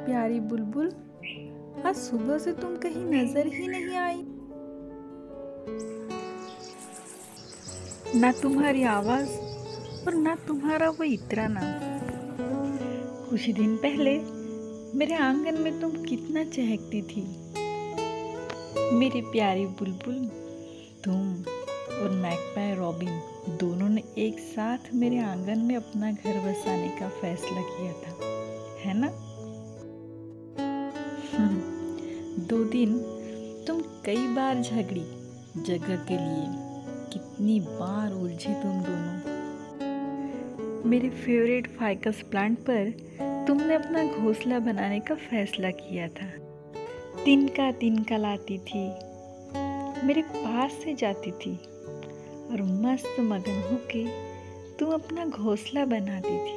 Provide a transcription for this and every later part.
प्यारी बुलबुल, आज सुबह से तुम कहीं नजर ही नहीं आई। ना तुम्हारी आवाज और ना तुम्हारा वो इतराना। कुछ दिन पहले मेरे आंगन में तुम कितना चहकती थी। मेरी प्यारी बुलबुल, तुम और मैकपाई रॉबिन दोनों ने एक साथ मेरे आंगन में अपना घर बसाने का फैसला किया था, है ना? 2 दिन तुम कई बार झगड़ी जगह के लिए, कितनी बार उलझी तुम दोनों। मेरे फेवरेट फाइकस प्लांट पर तुमने अपना घोंसला बनाने का फैसला किया था। तिनका तिनका लाती थी, मेरे पास से जाती थी और मस्त मगन होके तुम अपना घोंसला बनाती थी।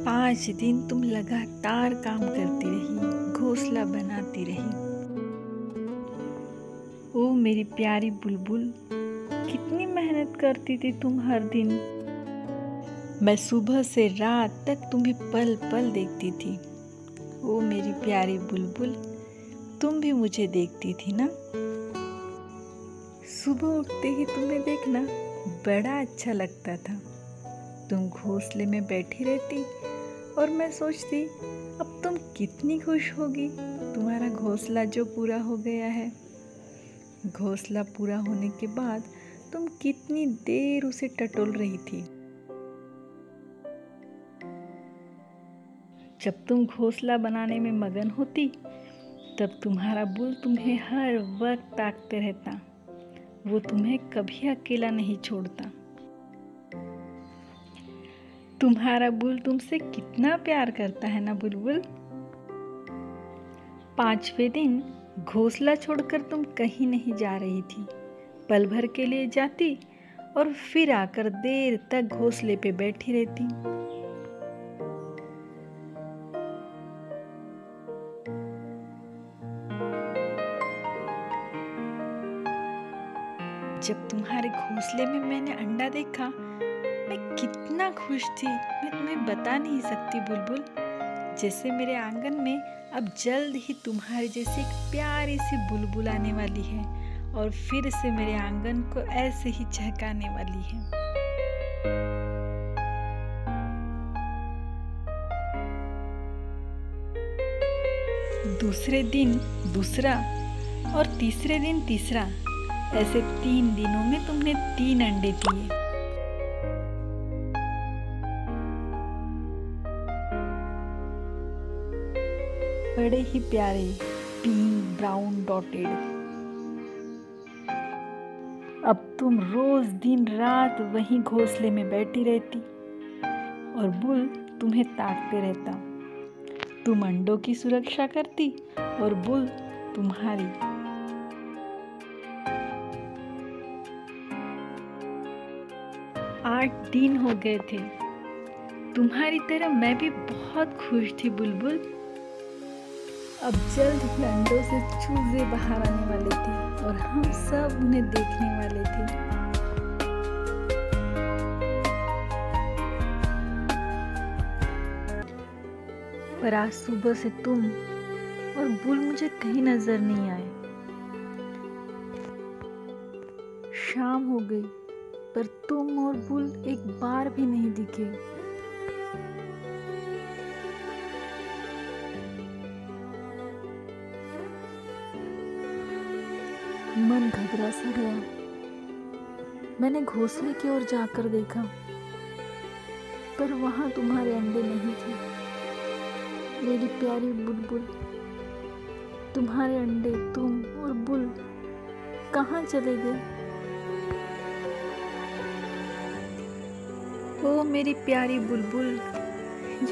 5 दिन तुम लगातार काम करती रही, घोंसला बनाती रही। ओ मेरी प्यारी बुलबुल, कितनी मेहनत करती थी तुम हर दिन। मैं सुबह से रात तक तुम्हें पल पल देखती थी। ओ मेरी प्यारी बुलबुल, तुम भी मुझे देखती थी ना? सुबह उठते ही तुम्हें देखना बड़ा अच्छा लगता था। तुम घोंसले में बैठी रहती और मैं सोचती अब तुम कितनी खुश होगी, तुम्हारा घोंसला जो पूरा हो गया है। घोंसला पूरा होने के बाद तुम कितनी देर उसे टटोल रही थी। जब तुम घोंसला बनाने में मगन होती तब तुम्हारा बुल तुम्हें हर वक्त ताकते रहता। वो तुम्हें कभी अकेला नहीं छोड़ता। तुम्हारा बुल तुमसे कितना प्यार करता है ना बुलबुल। 5वें दिन घोंसला छोड़कर तुम कहीं नहीं जा रही थी। पल भर के लिए जाती और फिर आकर देर तक घोंसले पे बैठी रहती। जब तुम्हारे घोंसले में मैंने अंडा देखा, मैं कितना खुश थी, मैं तुम्हें बता नहीं सकती बुलबुल। जैसे मेरे आंगन में अब जल्द ही तुम्हारे जैसी एक प्यारी सी बुलबुल आने वाली है और फिर से मेरे आंगन को ऐसे ही चहकाने वाली है। दूसरे दिन दूसरा और तीसरे दिन तीसरा, ऐसे 3 दिनों में तुमने 3 अंडे दिए। बड़े ही प्यारे पिंक ब्राउन डॉटेड। अब तुम रोज दिन रात वहीं घोंसले में बैठी रहती और बुल तुम्हें ताकते रहता। तुम अंडों की सुरक्षा करती और बुल तुम्हारी। आठ दिन हो गए थे। तुम्हारी तरह मैं भी बहुत खुश थी बुलबुल। अब जल्द ही अंडों से चूजे बाहर आने वाले थे और हम सब उन्हें देखने वाले थे। पर आज सुबह से तुम और बुल मुझे कहीं नजर नहीं आए। शाम हो गई पर तुम और बुल एक बार भी नहीं दिखे। मन घबरा सा गया। मैंने घोंसले की ओर जाकर देखा पर वहां तुम्हारे अंडे नहीं थे। मेरी प्यारी बुलबुल, तुम्हारे अंडे, तुम और बुल कहाँ चले गए? ओ मेरी प्यारी बुलबुल,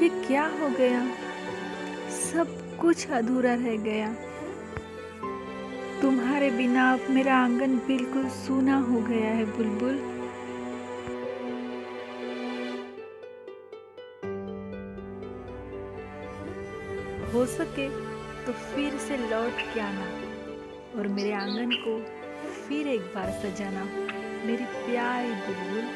ये क्या हो गया? सब कुछ अधूरा रह गया। तुम्हारे बिना अब मेरा आंगन बिल्कुल सूना हो गया है बुलबुल। हो सके तो फिर से लौट के आना और मेरे आंगन को फिर एक बार सजाना, मेरी प्यारी बुलबुल।